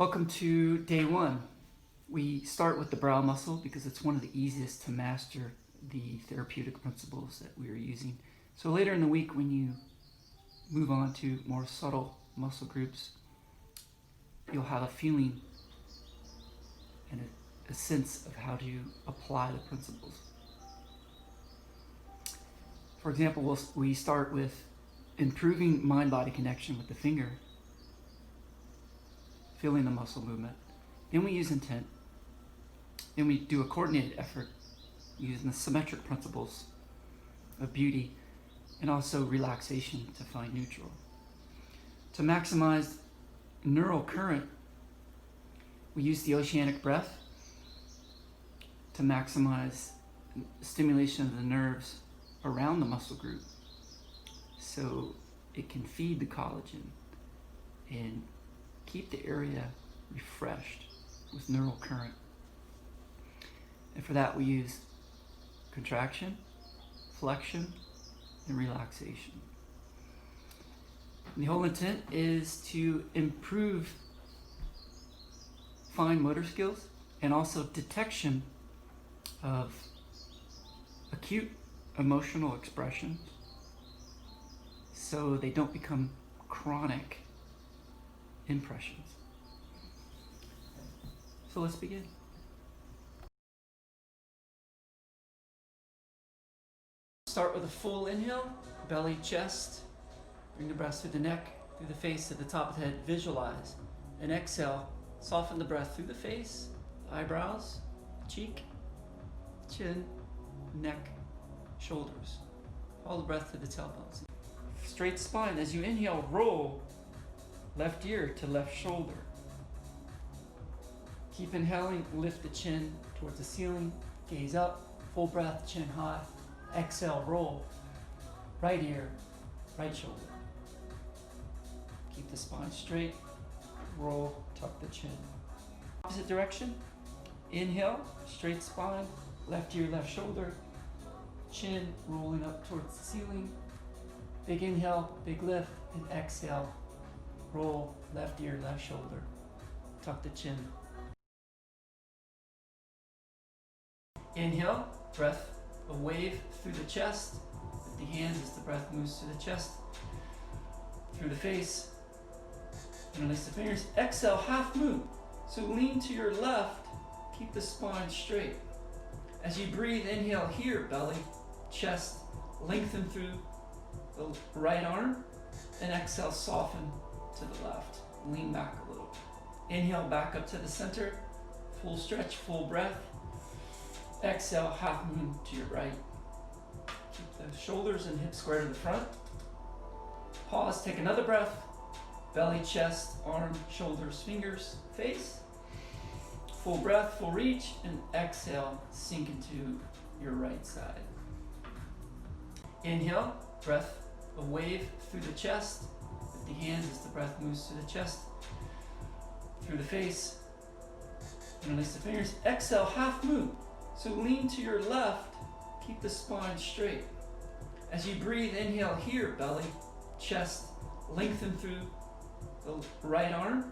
Welcome to day one. We start with the brow muscle because it's one of the easiest to master the therapeutic principles that we are using. So later in the week, when you move on to more subtle muscle groups, you'll have a feeling and a sense of how to apply the principles. For example, we start with improving mind-body connection with the finger, feeling the muscle movement. Then we use intent. Then we do a coordinated effort using the symmetric principles of beauty and also relaxation to find neutral. To maximize neural current, we use the oceanic breath to maximize stimulation of the nerves around the muscle group so it can feed the collagen and keep the area refreshed with neural current. And for that we use contraction, flexion, and relaxation. And the whole intent is to improve fine motor skills and also detection of acute emotional expressions so they don't become chronic impressions. So let's begin. Start with a full inhale, belly, chest. Bring the breath through the neck, through the face, to the top of the head. Visualize. And exhale. Soften the breath through the face, eyebrows, cheek, chin, neck, shoulders. Hold the breath to the tailbones. Straight spine. As you inhale, roll left ear to left shoulder. Keep inhaling, lift the chin towards the ceiling, gaze up, full breath, chin high. Exhale, roll, right ear, right shoulder. Keep the spine straight, roll, tuck the chin. Opposite direction, inhale, straight spine, left ear, left shoulder, chin rolling up towards the ceiling. Big inhale, big lift, and exhale, roll, left ear, left shoulder, tuck the chin. Inhale, breath, a wave through the chest, with the hands as the breath moves to the chest, through the face, and release the fingers. Exhale, half moon. So lean to your left, keep the spine straight. As you breathe, inhale here, belly, chest, lengthen through the right arm, and exhale, soften to the left. Lean back a little. Inhale, back up to the center, full stretch, full breath. Exhale, half moon to your right. Keep the shoulders and hips square to the front. Pause, take another breath. Belly, chest, arm, shoulders, fingers, face. Full breath, full reach, and exhale, sink into your right side. Inhale, breath, a wave through the chest, with the hands as the breath moves to the chest, through the face, and release the fingers. Exhale, half moon. So lean to your left, keep the spine straight. As you breathe, inhale here, belly, chest, lengthen through the right arm,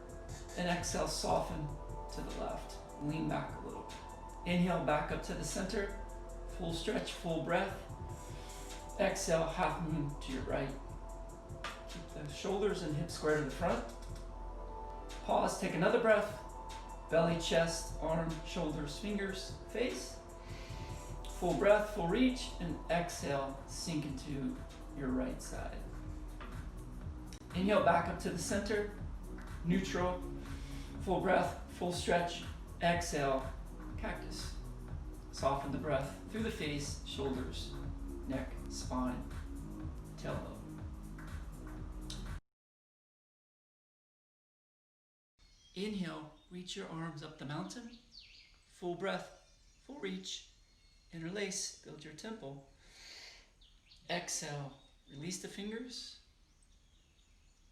and exhale, soften to the left. Lean back a little. Inhale, back up to the center, full stretch, full breath. Exhale, half moon to your right. Keep the shoulders and hips square to the front. Pause, take another breath. Belly, chest, arm, shoulders, fingers, face. Full breath, full reach, and exhale, sink into your right side. Inhale, back up to the center, neutral, full breath, full stretch. Exhale, cactus. Soften the breath through the face, shoulders, neck, spine, tailbone. Inhale, reach your arms up the mountain. Full breath, full reach. Interlace, build your temple. Exhale, release the fingers.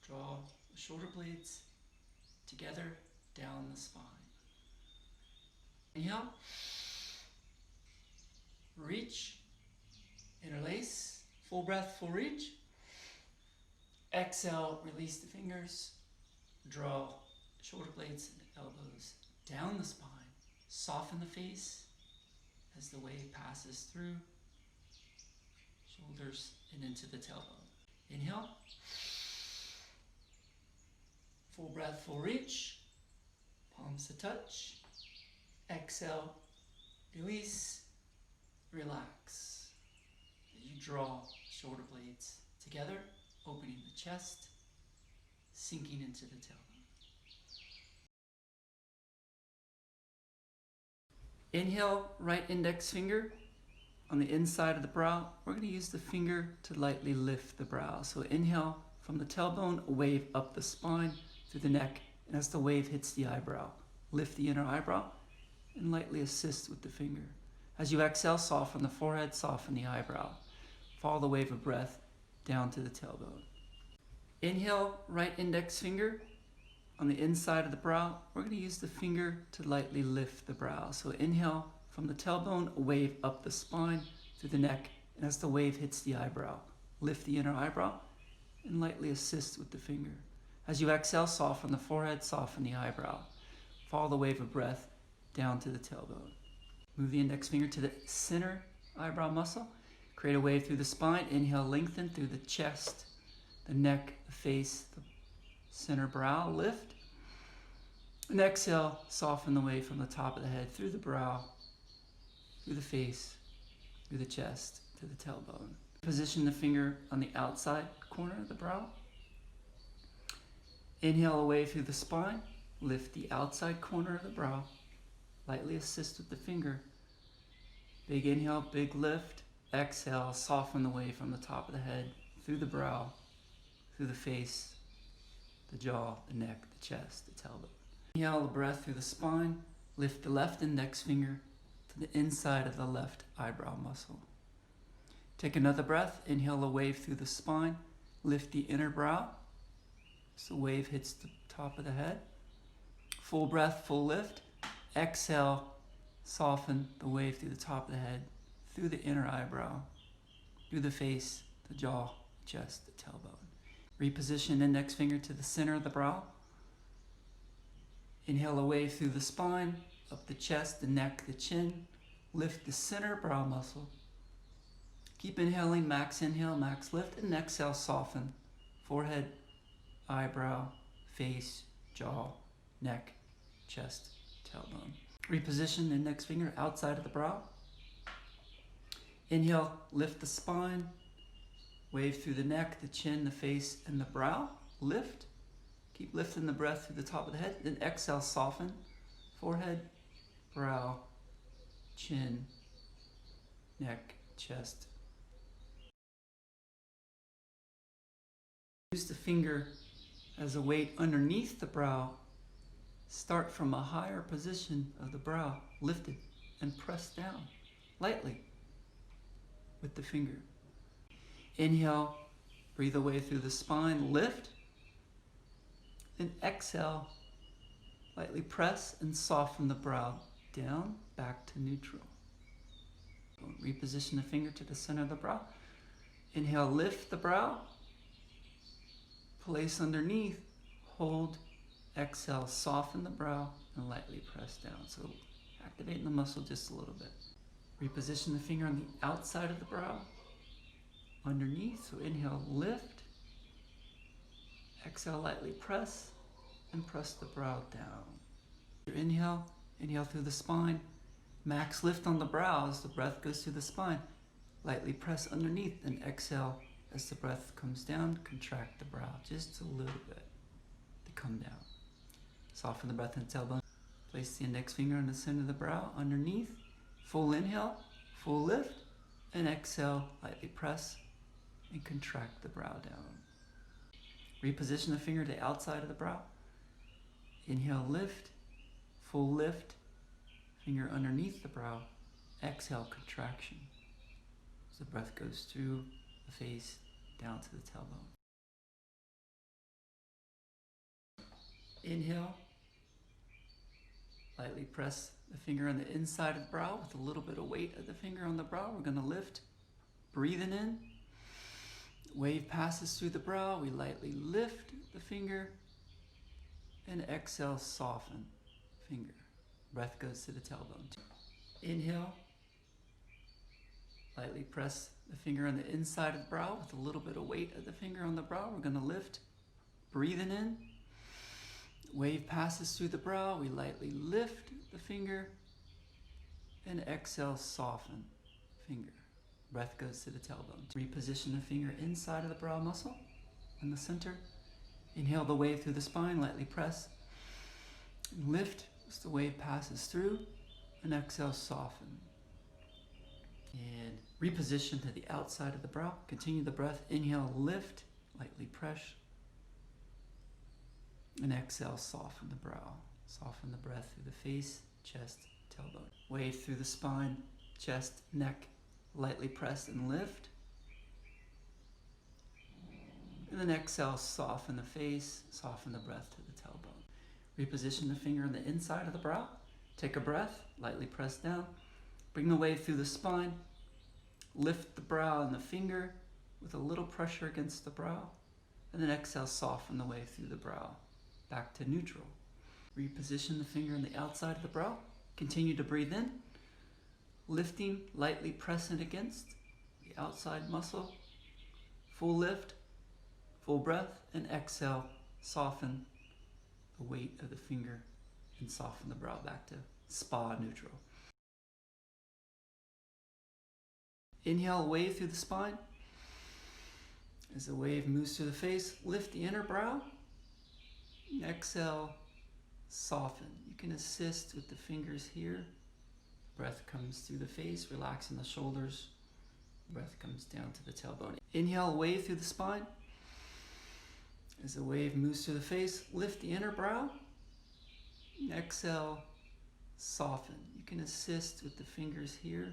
Draw the shoulder blades together down the spine. Inhale. Reach. Interlace. Full breath, full reach. Exhale, release the fingers. Draw shoulder blades Elbows down the spine. Soften the face as the wave passes through. Shoulders and into the tailbone. Inhale. Full breath, full reach. Palms to touch. Exhale. Release. Relax. As you draw shoulder blades together, opening the chest, sinking into the tailbone. Inhale, right index finger on the inside of the brow. We're going to use the finger to lightly lift the brow. So inhale from the tailbone, a wave up the spine through the neck, and as the wave hits the eyebrow, lift the inner eyebrow and lightly assist with the finger. As you exhale, soften the forehead, soften the eyebrow. Follow the wave of breath down to the tailbone. Inhale, right index finger on the inside of the brow. We're going to use the finger to lightly lift the brow. So inhale from the tailbone, a wave up the spine through the neck, and as the wave hits the eyebrow, lift the inner eyebrow and lightly assist with the finger. As you exhale, soften the forehead, soften the eyebrow. Follow the wave of breath down to the tailbone. Move the index finger to the center eyebrow muscle. Create a wave through the spine. Inhale, lengthen through the chest, the neck, the face, the center brow, lift. And exhale, soften the wave from the top of the head through the brow, through the face, through the chest, to the tailbone. Position the finger on the outside corner of the brow. Inhale, a wave through the spine. Lift the outside corner of the brow. Lightly assist with the finger. Big inhale, big lift. Exhale, soften the wave from the top of the head, through the brow, through the face, the jaw, the neck, the chest, the tailbone. Inhale the breath through the spine. Lift the left index finger to the inside of the left eyebrow muscle. Take another breath. Inhale a wave through the spine. Lift the inner brow so the wave hits the top of the head. Full breath, full lift. Exhale, soften the wave through the top of the head, through the inner eyebrow, through the face, the jaw, chest, the tailbone. Reposition index finger to the center of the brow. Inhale a wave through the spine, up the chest, the neck, the chin. Lift the center brow muscle. Keep inhaling, max inhale, max lift, and exhale, soften. Forehead, eyebrow, face, jaw, neck, chest, tailbone. Reposition the index finger outside of the brow. Inhale, lift the spine, wave through the neck, the chin, the face, and the brow. Lift. Keep lifting the breath through the top of the head. Then exhale, soften. Forehead, brow, chin, neck, chest. Use the finger as a weight underneath the brow. Start from a higher position of the brow, lift it, and press down lightly with the finger. Inhale, breathe away through the spine, lift. Then exhale, lightly press and soften the brow down, back to neutral. Reposition the finger to the center of the brow. Inhale, lift the brow. Place underneath, hold. Exhale, soften the brow and lightly press down. So activating the muscle just a little bit. Reposition the finger on the outside of the brow, underneath. So inhale, lift. Exhale, lightly press and press the brow down. Inhale, inhale through the spine. Max lift on the brow as the breath goes through the spine. Lightly press underneath and exhale as the breath comes down. Contract the brow just a little bit to come down. Soften the breath in the tailbone. Place the index finger on the center of the brow, underneath. Full inhale, full lift, and exhale, lightly press and contract the brow down. Reposition the finger to the outside of the brow. Inhale, lift, full lift, finger underneath the brow. Exhale, contraction. As the breath goes through the face, down to the tailbone. Inhale. Lightly press the finger on the inside of the brow with a little bit of weight of the finger on the brow. We're going to lift. Breathing in. Wave passes through the brow. We lightly lift the finger and exhale, soften. finger. Breath goes to the tailbone. Inhale. Lightly press the finger on the inside of the brow with a little bit of weight of the finger on the brow. We're going to lift. Breathing in. Wave passes through the brow. We lightly lift the finger. And exhale, soften finger. Breath goes to the tailbone. Reposition the finger inside of the brow muscle in the center. Inhale the wave through the spine. Lightly press. And lift as the wave passes through. And exhale, soften. And reposition to the outside of the brow. Continue the breath. Inhale, lift. Lightly press. And exhale, soften the brow. Soften the breath through the face, chest, tailbone. Wave through the spine, chest, neck. Lightly press and lift. And then exhale, soften the face, soften the breath to the tailbone. Reposition the finger on the inside of the brow. Take a breath, lightly press down. Bring the wave through the spine. Lift the brow and the finger with a little pressure against the brow. And then exhale, soften the wave through the brow. Back to neutral. Reposition the finger on the outside of the brow. Continue to breathe in. Lifting, lightly press it against the outside muscle. Full lift, full breath, and exhale, soften the weight of the finger and soften the brow back to spa neutral. Inhale, wave through the spine. As the wave moves through the face, lift the inner brow. Exhale, soften. You can assist with the fingers here. Breath comes through the face, relaxing the shoulders. Breath comes down to the tailbone. Inhale, wave through the spine. As the wave moves through the face, lift the inner brow. Exhale, soften. You can assist with the fingers here.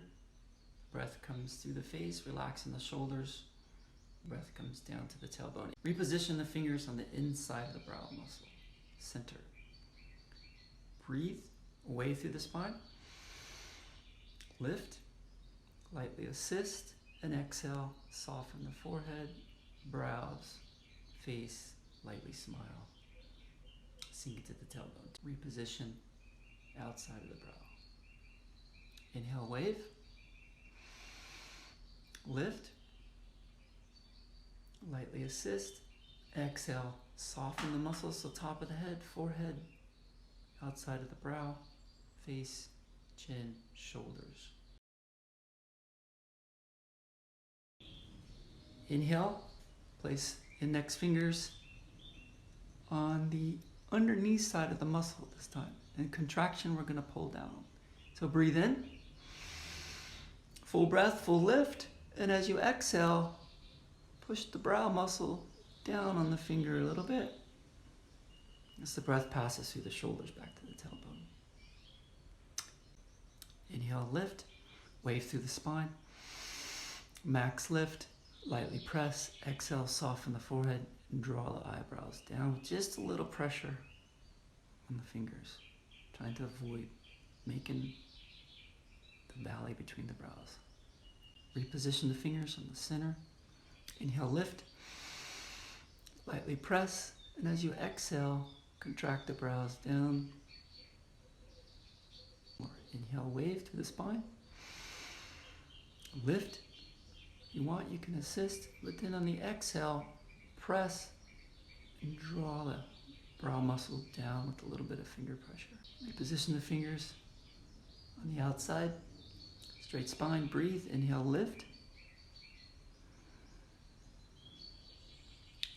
Breath comes through the face, relaxing the shoulders. Breath comes down to the tailbone. Reposition the fingers on the inside of the brow muscle, center. Breathe, wave through the spine. Lift, lightly assist, and exhale, soften the forehead, brows, face, lightly smile. Sink it to the tailbone. Reposition outside of the brow. Inhale, wave. Lift. Lightly assist. Exhale, soften the muscles, so top of the head, forehead, outside of the brow, face, chin, shoulders. Inhale, place index fingers on the underneath side of the muscle this time. And contraction, we're going to pull down. So breathe in, full breath, full lift, and as you exhale, push the brow muscle down on the finger a little bit as the breath passes through the shoulders back to the tailbone. Inhale, lift, wave through the spine, max lift, lightly press, exhale, soften the forehead, and draw the eyebrows down with just a little pressure on the fingers, trying to avoid making the valley between the brows. Reposition the fingers on the center. Inhale, lift, lightly press, and as you exhale, contract the brows down. Inhale, wave through the spine. Lift. If you want, you can assist, but then on the exhale, press and draw the brow muscle down with a little bit of finger pressure. Reposition the fingers on the outside. Straight spine, breathe, inhale, lift.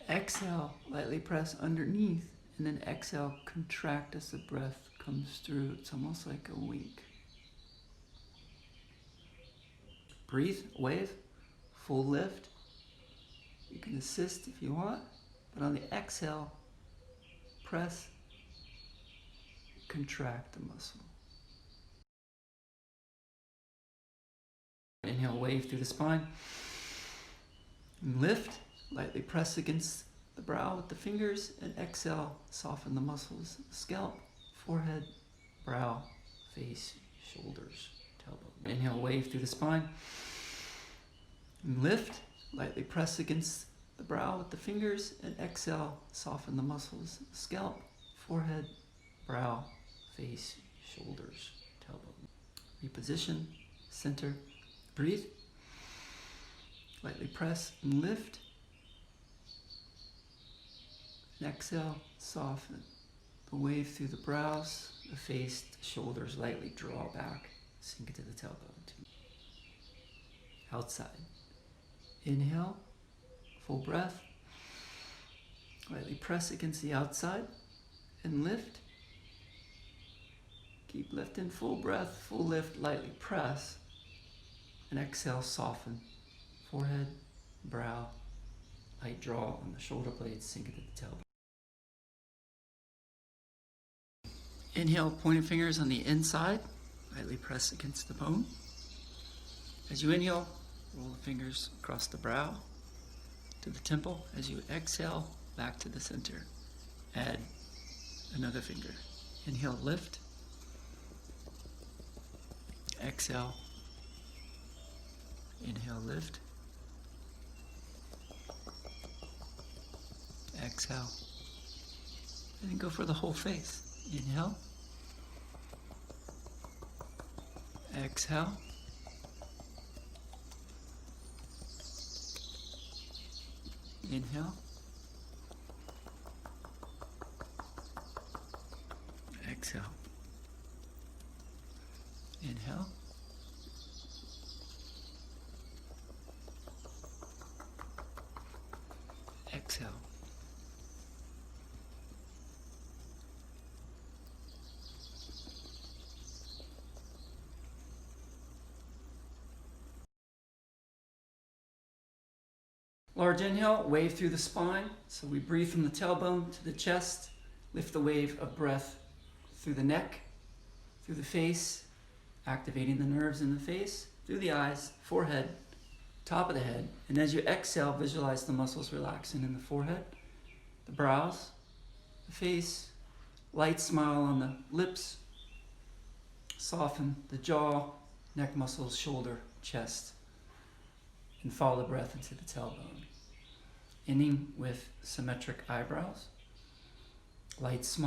Exhale, lightly press underneath, and then exhale, contract as the breath comes through. It's almost like a wink. Breathe, wave, full lift. You can assist if you want, but on the exhale, press, contract the muscle. Inhale, wave through the spine. And lift, lightly press against the brow with the fingers, and exhale, soften the muscles, scalp, forehead, brow, face, shoulders, tailbone. Inhale, wave through the spine. And lift, lightly press against the brow with the fingers, and exhale, soften the muscles, scalp, forehead, brow, face, shoulders, tailbone. Reposition, center, breathe. Lightly press and lift. And exhale, soften. The wave through the brows, the face, the shoulders lightly draw back, sink into the tailbone. Outside. Inhale, full breath. Lightly press against the outside and lift. Keep lifting, full breath, full lift, lightly press. And exhale, soften. Forehead, brow, light draw on the shoulder blades, sink into the tailbone. Inhale, pointing fingers on the inside, lightly press against the bone. As you inhale, roll the fingers across the brow to the temple. As you exhale, back to the center. Add another finger. Inhale, lift. Exhale. Inhale, lift. Exhale. And then go for the whole face. Inhale. Exhale. Inhale. Exhale. Inhale. Exhale. Large inhale, wave through the spine. So we breathe from the tailbone to the chest, lift the wave of breath through the neck, through the face, activating the nerves in the face, through the eyes, forehead, top of the head. And as you exhale, visualize the muscles relaxing in the forehead, the brows, the face, light smile on the lips, soften the jaw, neck muscles, shoulder, chest, and follow the breath into the tailbone. Ending with symmetric eyebrows, light smile.